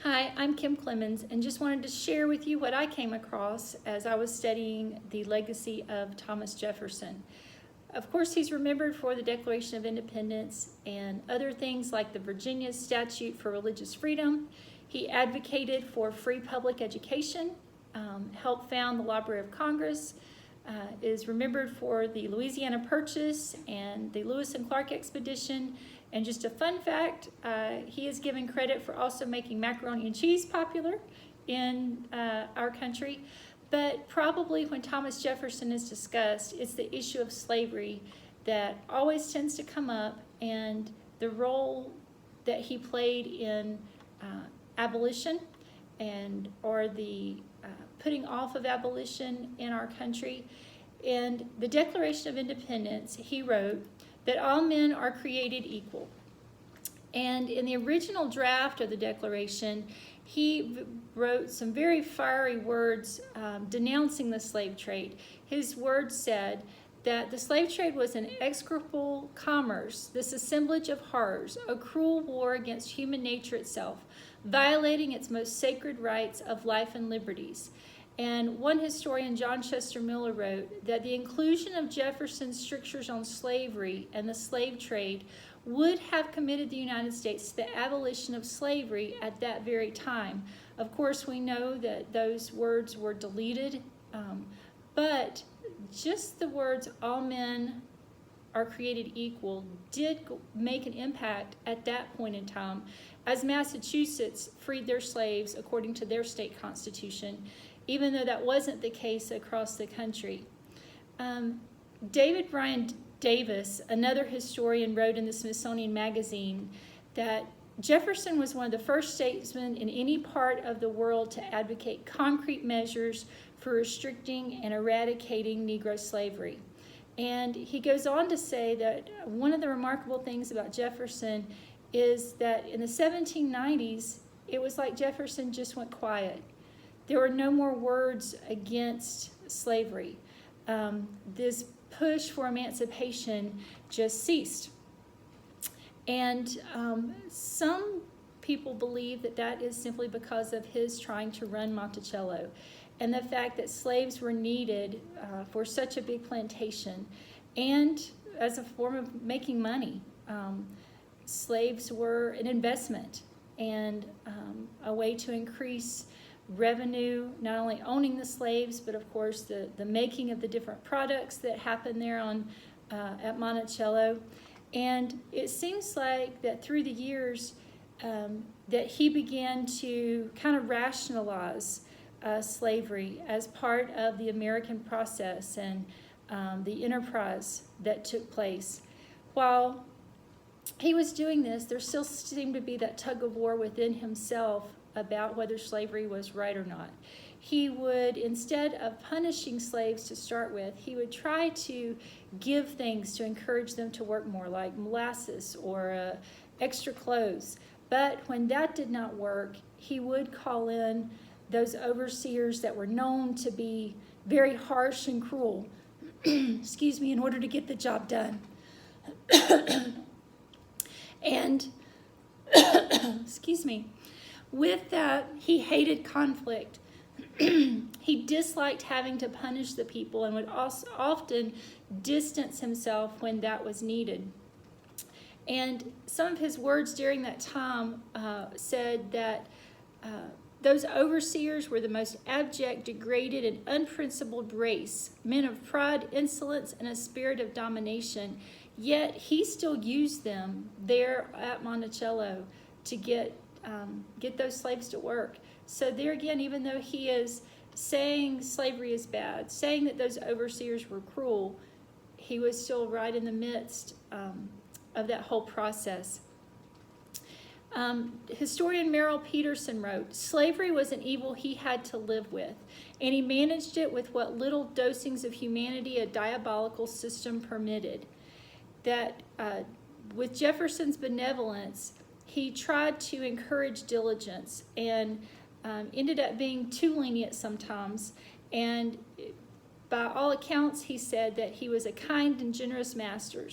Hi, I'm Kim Clemens, and just wanted to share with you what I came across as I was studying the legacy of Thomas Jefferson. Of course, he's remembered for the Declaration of Independence and other things like the Virginia Statute for Religious Freedom. He advocated for free public education, helped found the Library of Congress, is remembered for the Louisiana Purchase and the Lewis and Clark expedition. And just a fun fact, he is given credit for also making macaroni and cheese popular in our country. But probably when Thomas Jefferson is discussed, it's the issue of slavery that always tends to come up, and the role that he played in abolition or the putting off of abolition in our country. And the Declaration of Independence, he wrote that all men are created equal. And in the original draft of the Declaration, he wrote some very fiery words denouncing the slave trade. His words said that the slave trade was an execrable commerce, this assemblage of horrors, a cruel war against human nature itself, violating its most sacred rights of life and liberties. And one historian, John Chester Miller, wrote that the inclusion of Jefferson's strictures on slavery and the slave trade would have committed the United States to the abolition of slavery at that very time. Of course, we know that those words were deleted, but just the words, all men are created equal, did make an impact at that point in time, as Massachusetts freed their slaves according to their state constitution, even though that wasn't the case across the country. David Bryan Davis, another historian, wrote in the Smithsonian Magazine that Jefferson was one of the first statesmen in any part of the world to advocate concrete measures for restricting and eradicating Negro slavery. And he goes on to say that one of the remarkable things about Jefferson is that in the 1790s, it was like Jefferson just went quiet. There were no more words against slavery. This push for emancipation just ceased. And some people believe that that is simply because of his trying to run Monticello and the fact that slaves were needed for such a big plantation and as a form of making money. Slaves were an investment and a way to increase revenue, not only owning the slaves, but of course the making of the different products that happened there at Monticello. And it seems like that through the years that he began to kind of rationalize slavery as part of the American process and the enterprise that took place. While he was doing this, there still seemed to be that tug of war within himself about whether slavery was right or not. He would, instead of punishing slaves to start with, he would try to give things to encourage them to work more, like molasses or extra clothes. But when that did not work, he would call in those overseers that were known to be very harsh and cruel, excuse me, in order to get the job done. And, excuse me, with that, he hated conflict. He disliked having to punish the people and would also often distance himself when that was needed. And some of his words during that time said that those overseers were the most abject, degraded, and unprincipled race, men of pride, insolence, and a spirit of domination. Yet he still used them there at Monticello to get those slaves to work. So there again, even though he is saying slavery is bad, saying that those overseers were cruel, he was still right in the midst of that whole process. Historian Merrill Peterson wrote, slavery was an evil he had to live with, and he managed it with what little dosings of humanity a diabolical system permitted. That with Jefferson's benevolence, he tried to encourage diligence and ended up being too lenient sometimes. And by all accounts, he said that he was a kind and generous master,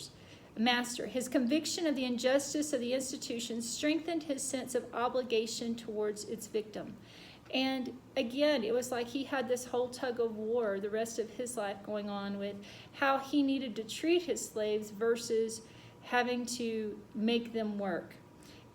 master. His conviction of the injustice of the institution strengthened his sense of obligation towards its victim. And again, it was like he had this whole tug of war the rest of his life going on with how he needed to treat his slaves versus having to make them work.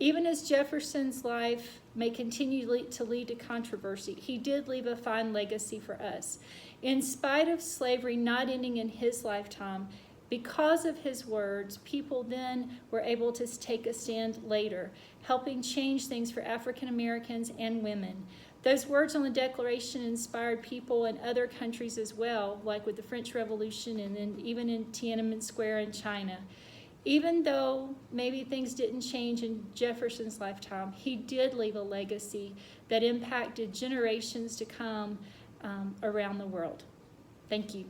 Even as Jefferson's life may continue to lead to controversy, he did leave a fine legacy for us. In spite of slavery not ending in his lifetime, because of his words, people then were able to take a stand later, helping change things for African Americans and women. Those words on the Declaration inspired people in other countries as well, like with the French Revolution and then even in Tiananmen Square in China. Even though maybe things didn't change in Jefferson's lifetime, he did leave a legacy that impacted generations to come around the world. Thank you.